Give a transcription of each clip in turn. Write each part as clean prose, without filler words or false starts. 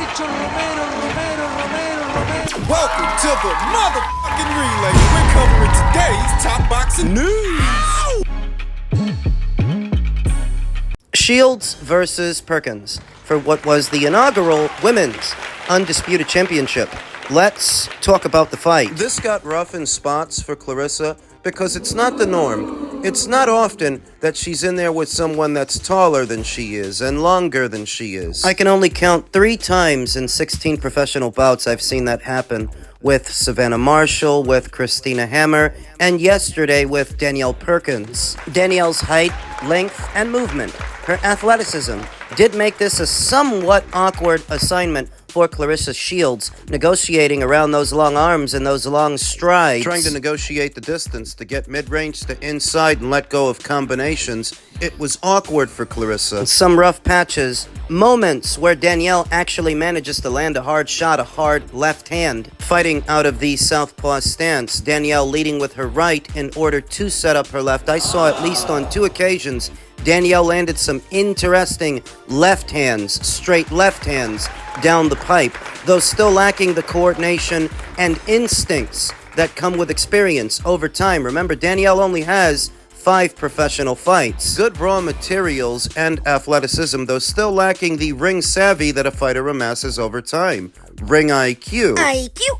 Welcome to the motherfucking relay. We're covering today's top boxing news. Shields versus Perkins for what was the inaugural Women's Undisputed Championship. Let's talk about the fight. This got rough in spots for Clarissa because it's not the norm. It's not often that she's in there with someone that's taller than she is and longer than she is. I can only count 3 times in 16 professional bouts I've seen that happen. With Savannah Marshall, with Christina Hammer, and yesterday with Danielle Perkins. Danielle's height, length, and movement, her athleticism, did make this a somewhat awkward assignment for Clarissa Shields, negotiating around those long arms and those long strides. Trying to negotiate the distance to get mid-range to inside and let go of combinations. It was awkward for Clarissa. Some rough patches, moments where Danielle actually manages to land a hard shot, a hard left hand. Fighting out of the southpaw stance, Danielle leading with her right in order to set up her left. I saw at least on 2 occasions Danielle landed some interesting left hands, straight left hands down the pipe, though still lacking the coordination and instincts that come with experience over time. Remember, Danielle only has 5 professional fights. Good raw materials and athleticism, though still lacking the ring savvy that a fighter amasses over time. Ring IQ.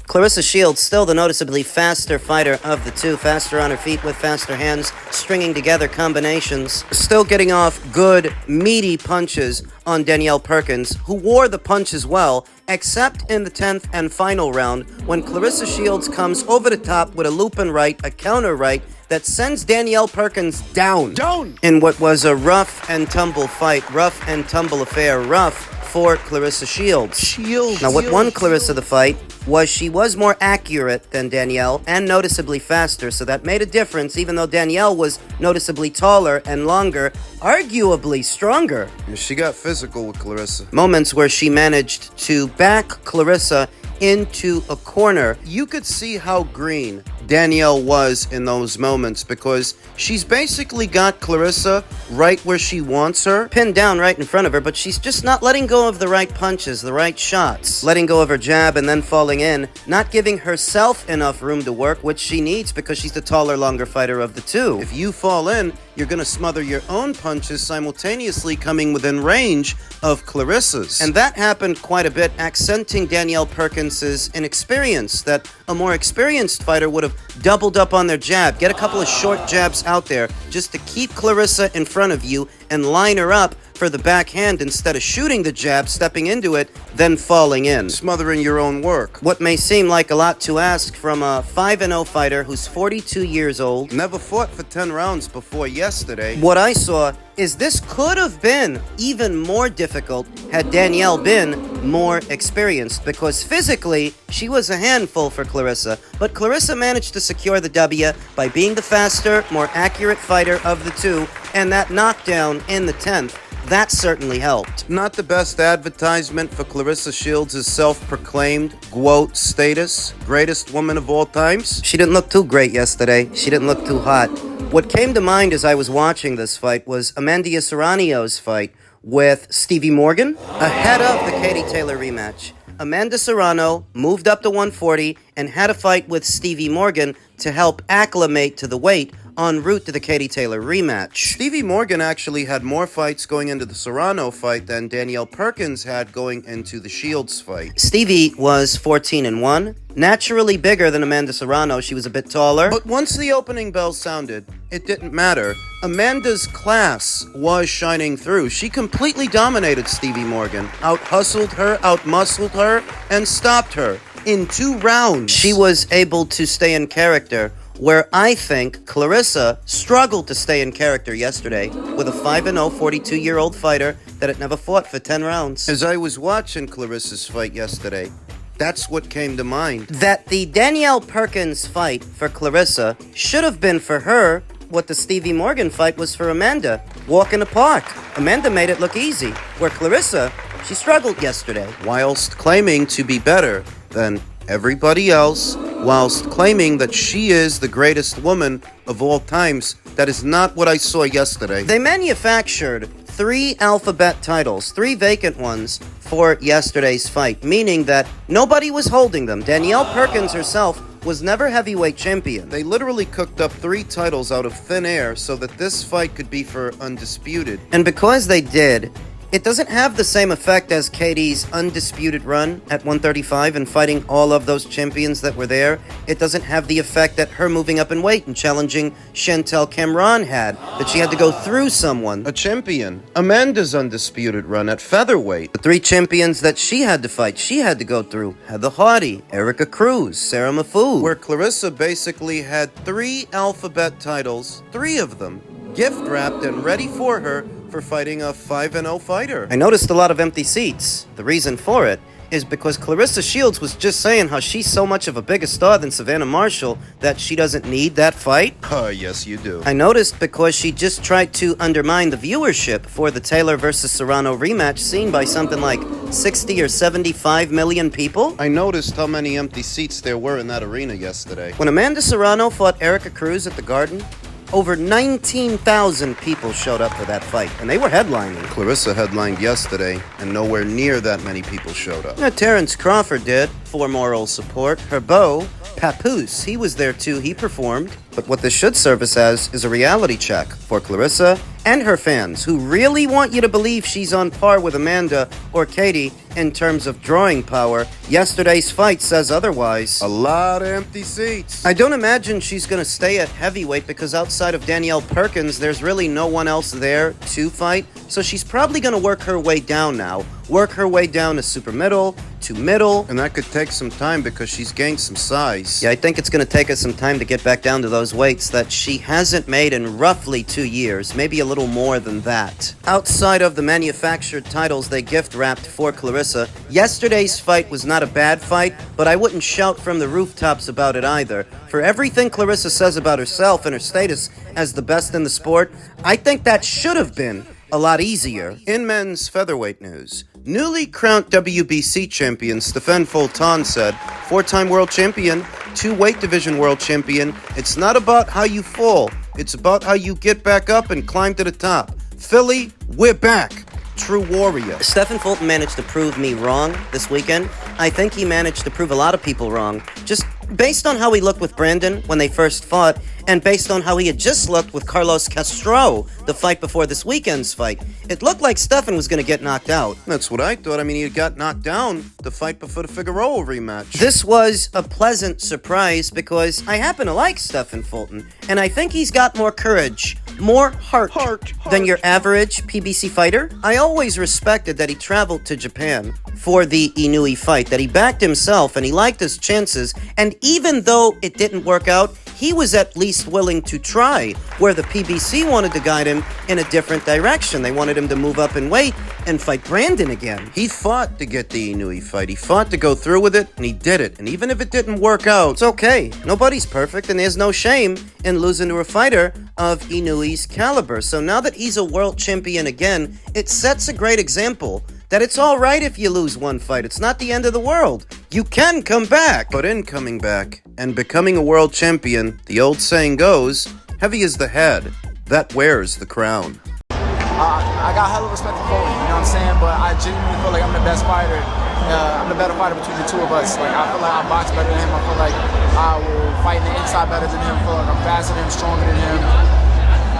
Clarissa Shields, still the noticeably faster fighter of the 2. Faster on her feet with faster hands, stringing together combinations. Still getting off good, meaty punches on Danielle Perkins, who wore the punches well, except in the 10th and final round, when Clarissa Shields comes over the top with a looping right, a counter right, that sends Danielle Perkins down. In what was a rough and tumble fight, rough and tumble affair, rough for Clarissa Shields. Now, what won Clarissa the fight was she was more accurate than Danielle and noticeably faster, so that made a difference, even though Danielle was noticeably taller and longer, arguably stronger. She got physical with Clarissa. Moments where she managed to back Clarissa into a corner. You could see how green Danielle was in those moments because she's basically got Clarissa right where she wants her, pinned down right in front of her, but she's just not letting go of the right punches, the right shots, letting go of her jab and then falling in, not giving herself enough room to work, which she needs because she's the taller, longer fighter of the 2. If you fall in, you're going to smother your own punches simultaneously coming within range of Clarissa's. And that happened quite a bit, accenting Danielle Perkins' inexperience, that a more experienced fighter would have doubled up on their jab, get a couple of short jabs out there just to keep Clarissa in front of you and line her up for the backhand instead of shooting the jab, stepping into it, then falling in. Smothering your own work. What may seem like a lot to ask from a 5-0 fighter who's 42 years old. Never fought for 10 rounds before yesterday. What I saw is this could have been even more difficult had Danielle been more experienced, because physically, she was a handful for Clarissa, but Clarissa managed to secure the W by being the faster, more accurate fighter of the 2, and that knockdown in the 10th. That certainly helped. Not the best advertisement for Clarissa Shields' self-proclaimed GWOAT status, greatest woman of all times. She didn't look too great yesterday. She didn't look too hot. What came to mind as I was watching this fight was Amanda Serrano's fight with Stevie Morgan ahead of the Katie Taylor rematch. Amanda Serrano moved up to 140 and had a fight with Stevie Morgan to help acclimate to the weight en route to the Katie Taylor rematch. Stevie Morgan actually had more fights going into the Serrano fight than Danielle Perkins had going into the Shields fight. Stevie was 14-1, naturally bigger than Amanda Serrano. She was a bit taller. But once the opening bell sounded, it didn't matter. Amanda's class was shining through. She completely dominated Stevie Morgan, out-hustled her, out-muscled her, and stopped her in 2 rounds. She was able to stay in character, where I think Clarissa struggled to stay in character yesterday with a 5-0 42-year-old fighter that had never fought for 10 rounds. As I was watching Clarissa's fight yesterday, that's what came to mind. That the Danielle Perkins fight for Clarissa should have been for her what the Stevie Morgan fight was for Amanda. Walk in the park. Amanda made it look easy, where Clarissa, she struggled yesterday, whilst claiming to be better than everybody else, whilst claiming that she is the greatest woman of all times. That is not what I saw yesterday. They manufactured 3 alphabet titles, 3 vacant ones, for yesterday's fight, meaning that nobody was holding them. Danielle Perkins herself was never heavyweight champion. They literally cooked up 3 titles out of thin air so that this fight could be for undisputed. And because they did, it doesn't have the same effect as Katie's undisputed run at 135 and fighting all of those champions that were there. It doesn't have the effect that her moving up in weight and challenging Chantel Cameron had, that she had to go through someone. A champion. Amanda's undisputed run at featherweight. The 3 champions that she had to fight, she had to go through. Heather Hardy, Erica Cruz, Sarah Mahfoud. Where Clarissa basically had 3 alphabet titles, 3 of them, gift-wrapped and ready for her for fighting a 5-0 fighter. I noticed a lot of empty seats. The reason for it is because Clarissa Shields was just saying how she's so much of a bigger star than Savannah Marshall that she doesn't need that fight. Yes you do. I noticed because she just tried to undermine the viewership for the Taylor versus Serrano rematch seen by something like 60 or 75 million people. I noticed how many empty seats there were in that arena yesterday. When Amanda Serrano fought Erica Cruz at the Garden, over 19,000 people showed up for that fight, and they were headlining. Clarissa headlined yesterday, and nowhere near that many people showed up. Terrence Crawford did, for moral support. Her beau, Papoose, he was there too, he performed. But what this should serve us as is a reality check for Clarissa and her fans who really want you to believe she's on par with Amanda or Katie in terms of drawing power. Yesterday's fight says otherwise. A lot of empty seats. I don't imagine she's going to stay at heavyweight because outside of Danielle Perkins, there's really no one else there to fight. So she's probably going to work her way down now. Work her way down to super middle, to middle. And that could take some time because she's gained some size. Yeah, I think it's going to take us some time to get back down to those weights that she hasn't made in roughly 2 years, maybe a little more than that. Outside of the manufactured titles they gift-wrapped for Clarissa, yesterday's fight was not a bad fight, but I wouldn't shout from the rooftops about it either. For everything Clarissa says about herself and her status as the best in the sport, I think that should have been a lot easier. In men's featherweight news, newly crowned WBC champion Stephen Fulton said, 4-time world champion, 2 weight division world champion, it's not about how you fall, it's about how you get back up and climb to the top. Philly, we're back. True warrior. Stephen Fulton managed to prove me wrong this weekend. I think he managed to prove a lot of people wrong. Just based on how he looked with Brandon when they first fought, and based on how he had just looked with Carlos Castro the fight before this weekend's fight, it looked like Stephen was going to get knocked out. That's what I thought. I mean, he got knocked down the fight before the Figueroa rematch. This was a pleasant surprise because I happen to like Stephen Fulton, and I think he's got more courage, more heart than your average PBC fighter. I always respected that he traveled to Japan for the Inoue fight, that he backed himself and he liked his chances, and even though it didn't work out, he was at least willing to try, where the PBC wanted to guide him in a different direction. They wanted him to move up in weight and fight Brandon again. He fought to get the Inoue fight. He fought to go through with it, and he did it. And even if it didn't work out, it's okay. Nobody's perfect, and there's no shame in losing to a fighter of Inoue's caliber. So now that he's a world champion again, it sets a great example that it's all right if you lose one fight. It's not the end of the world. You can come back. But in coming back and becoming a world champion, the old saying goes, heavy is the head that wears the crown. I got hella respect for Fulton, you know what I'm saying? But I genuinely feel like I'm the best fighter. I'm the better fighter between the two of us. Like, I feel like I box better than him. I feel like I will fight in the inside better than him. I feel like I'm faster than him, stronger than him,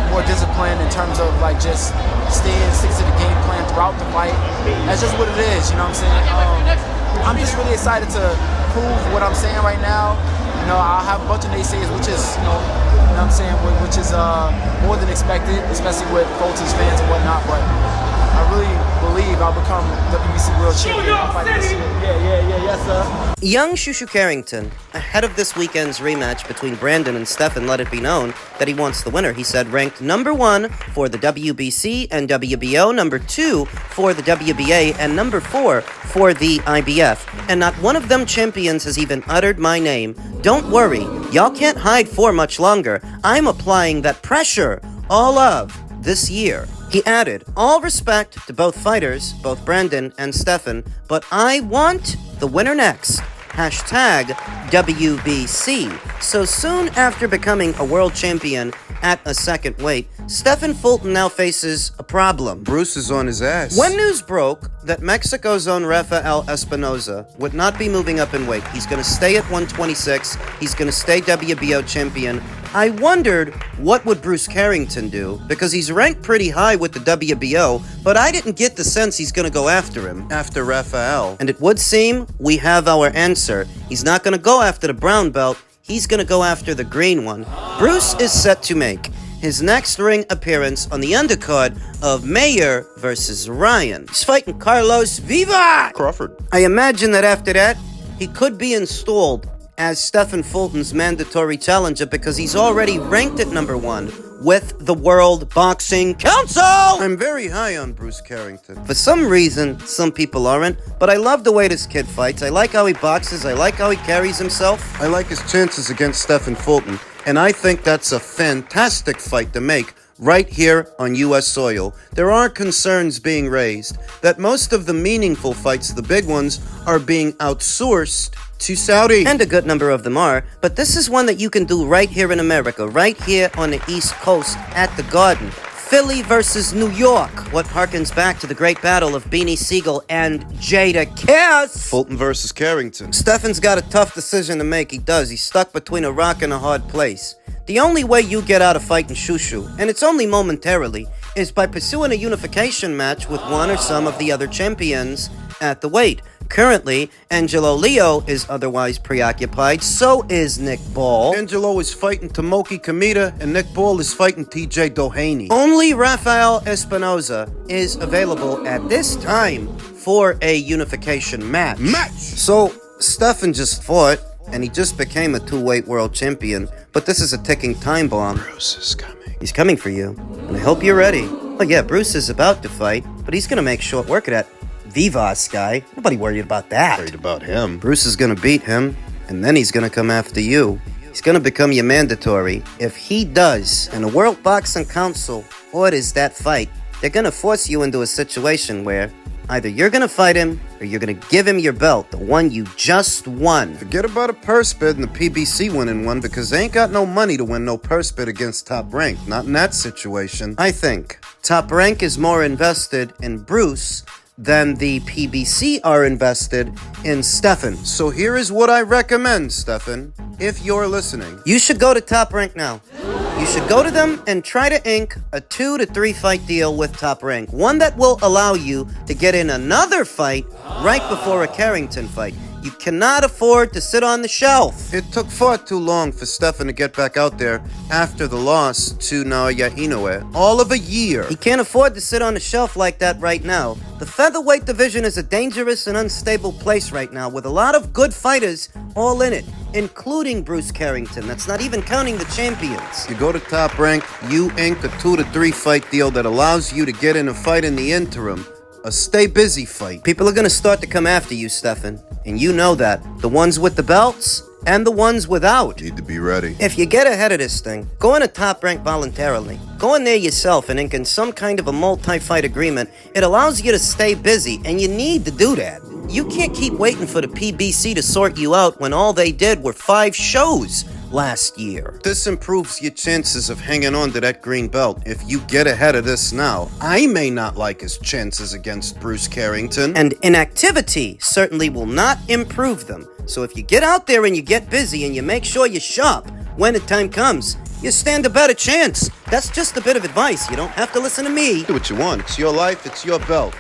more disciplined in terms of like just stick to the game plan throughout the fight. That's just what it is, you know what I'm saying? I'm just really excited to prove what I'm saying right now. You know, I have a bunch of naysayers, which is, you know what I'm saying, which is more than expected, especially with Fulton's fans and whatnot. But I really believe I'll become WBC world champion. I'm fighting this year. Yes, sir. Young Shushu Carrington, ahead of this weekend's rematch between Brandon and Stephen, let it be known that he wants the winner. He said ranked number 1 for the WBC and WBO, number 2 for the WBA, and number 4 for the IBF. And not one of them champions has even uttered my name. Don't worry, y'all can't hide for much longer. I'm applying that pressure all of this year. He added, all respect to both fighters, both Brandon and Stephen, but I want the winner next. #WBC. So soon after becoming a world champion at a second weight, Stephen Fulton now faces a problem. Bruce is on his ass. When news broke that Mexico's own Rafael Espinoza would not be moving up in weight, he's going to stay at 126, he's going to stay WBO champion, I wondered what would Bruce Carrington do, because he's ranked pretty high with the WBO, but I didn't get the sense he's going to go after him, after Rafael. And it would seem we have our answer. He's not going to go after the brown belt, he's going to go after the green one. Bruce is set to make his next ring appearance on the undercard of Mayer versus Ryan. He's fighting Carlos Viva Crawford. I imagine that after that, he could be installed as Stephen Fulton's mandatory challenger because he's already ranked at number 1 with the World Boxing Council! I'm very high on Bruce Carrington. For some reason, some people aren't, but I love the way this kid fights. I like how he boxes, I like how he carries himself. I like his chances against Stephen Fulton, and I think that's a fantastic fight to make right here on U.S. soil. There are concerns being raised that most of the meaningful fights, the big ones, are being outsourced to Saudi. And a good number of them are, but this is one that you can do right here in America, right here on the East Coast at the Garden. Philly versus New York. What harkens back to the great battle of Beanie Siegel and Jada Kiss. Fulton versus Carrington. Stephen's got a tough decision to make, he does. He's stuck between a rock and a hard place. The only way you get out of fighting Shushu, and it's only momentarily, is by pursuing a unification match with one or some of the other champions at the weight. Currently, Angelo Leo is otherwise preoccupied, so is Nick Ball. Angelo is fighting Tomoki Kamita, and Nick Ball is fighting TJ Doheny. Only Rafael Espinoza is available at this time for a unification match. So, Stephen just fought, and he just became a 2-weight world champion, but this is a ticking time bomb. Bruce is coming. He's coming for you, and I hope you're ready. Oh yeah, Bruce is about to fight, but he's gonna make short work of that Vivas guy. Nobody worried about that. Worried about him. Bruce is gonna beat him, and then he's gonna come after you. He's gonna become your mandatory. If he does, and the World Boxing Council orders that fight, they're gonna force you into a situation where either you're gonna fight him, or you're gonna give him your belt, the one you just won. Forget about a purse bid and the PBC winning one, because they ain't got no money to win no purse bid against Top Rank. Not in that situation. I think Top Rank is more invested in Bruce than the PBC are invested in Stephen. So here is what I recommend, Stephen, if you're listening. You should go to Top Rank now. You should go to them and try to ink a 2 to 3 fight deal with Top Rank. One that will allow you to get in another fight right before a Carrington fight. You cannot afford to sit on the shelf. It took far too long for Stephen to get back out there after the loss to Naoya Inoue. All of a year. He can't afford to sit on the shelf like that right now. The featherweight division is a dangerous and unstable place right now with a lot of good fighters all in it, including Bruce Carrington. That's not even counting the champions. You go to Top Rank, you ink a 2 to 3 fight deal that allows you to get in a fight in the interim. A stay busy fight. People are gonna start to come after you, Stephen. And you know that. The ones with the belts and the ones without. Need to be ready. If you get ahead of this thing, go in a Top Rank voluntarily. Go in there yourself and ink in some kind of a multi-fight agreement. It allows you to stay busy, and you need to do that. You can't keep waiting for the PBC to sort you out when all they did were 5 shows last year. This improves your chances of hanging on to that green belt if you get ahead of this now. I may not like his chances against Bruce Carrington. And inactivity certainly will not improve them. So if you get out there and you get busy and you make sure you're sharp when the time comes, you stand a better chance. That's just a bit of advice. You don't have to listen to me. Do what you want. It's your life. It's your belt.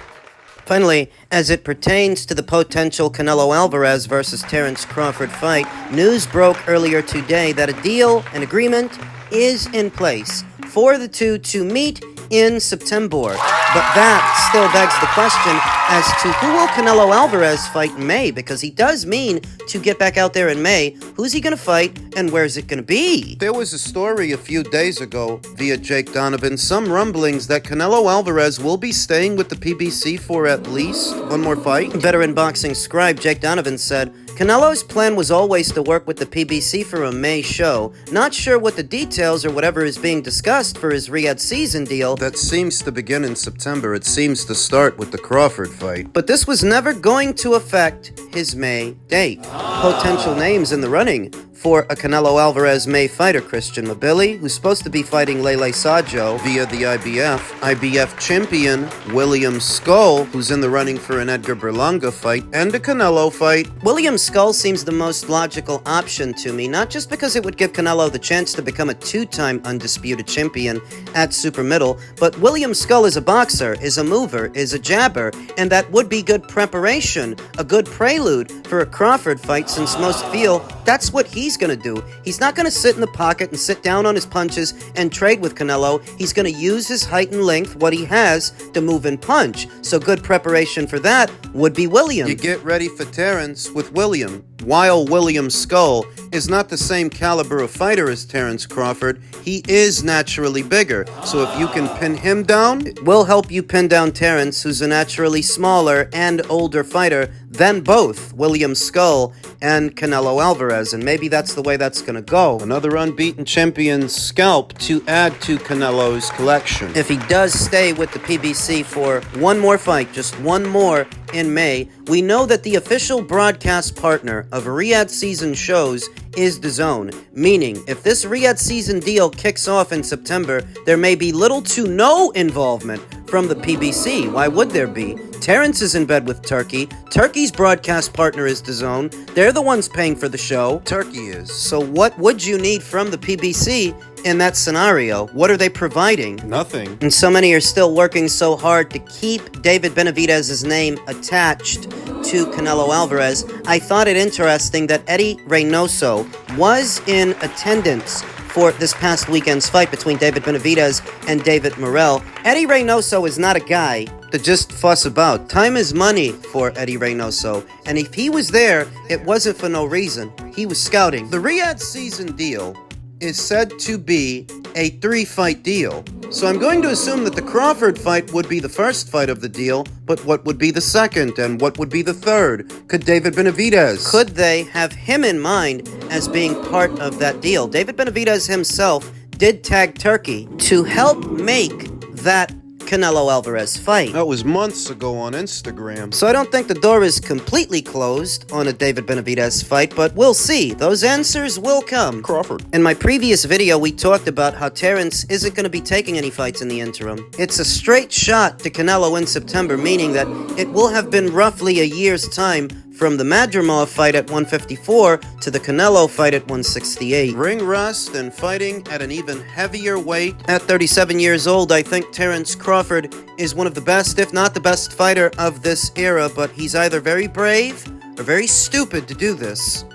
Finally, as it pertains to the potential Canelo Alvarez versus Terence Crawford fight, news broke earlier today that a deal, an agreement, is in place for the two to meet in September. But that still begs the question as to who will Canelo Alvarez fight in May, because he does mean to get back out there in May. Who's he going to fight, and where's it going to be? There was a story a few days ago via Jake Donovan, some rumblings that Canelo Alvarez will be staying with the PBC for at least one more fight. Veteran boxing scribe Jake Donovan said, Canelo's plan was always to work with the PBC for a May show. Not sure what the details or whatever is being discussed for his Riyadh season deal. That seems to begin in September. It seems to start with the Crawford fight. But this was never going to affect his May date. Potential names in the running for a Canelo Alvarez-May fighter, Christian Mabili, who's supposed to be fighting Lele Sajo via the IBF champion William Skull, who's in the running for an Edgar Berlanga fight, and a Canelo fight. William Skull seems the most logical option to me, not just because it would give Canelo the chance to become a two-time undisputed champion at super middle, but William Skull is a boxer, is a mover, is a jabber, and that would be good preparation, a good prelude for a Crawford fight, since most feel that's what he's going to do. He's not going to sit in the pocket and sit down on his punches and trade with Canelo. He's going to use his height and length, what he has, to move and punch. So good preparation for that would be William. You get ready for Terrence with William. While William Skull is not the same caliber of fighter as Terrence Crawford, he is naturally bigger. So if you can pin him down, it will help you pin down Terrence, who's a naturally smaller and older fighter than both William Skull and Canelo Alvarez, and maybe that's the way that's going to go. Another unbeaten champion's scalp to add to Canelo's collection. If he does stay with the PBC for one more fight, just one more in May, we know that the official broadcast partner of Riyadh season shows is DAZN, meaning if this Riyadh season deal kicks off in September, there may be little to no involvement from the PBC. Why would there be? Terrence is in bed with Turkey. Turkey's broadcast partner is DAZN. They're the ones paying for the show. Turkey is. So what would you need from the PBC in that scenario? What are they providing? Nothing. And so many are still working so hard to keep David Benavidez's name attached to Canelo Alvarez. I thought it interesting that Eddie Reynoso was in attendance for this past weekend's fight between David Benavidez and David Morrell. Eddie Reynoso is not a guy to just fuss about. Time is money for Eddie Reynoso, and if he was there, it wasn't for no reason. He was scouting. The Riyadh season deal is said to be a 3-fight deal. So I'm going to assume that the Crawford fight would be the first fight of the deal, but what would be the second and what would be the third? Could David Benavidez? Could they have him in mind as being part of that deal? David Benavidez himself did tag Turkey to help make that Canelo Alvarez fight. That was months ago on Instagram. So I don't think the door is completely closed on a David Benavidez fight, but we'll see. Those answers will come. Crawford. In my previous video, we talked about how Terrence isn't going to be taking any fights in the interim. It's a straight shot to Canelo in September, meaning that it will have been roughly a year's time from the Madrimov fight at 154 to the Canelo fight at 168. Ring rust and fighting at an even heavier weight. At 37 years old, I think Terrence Crawford is one of the best, if not the best fighter of this era, but he's either very brave or very stupid to do this.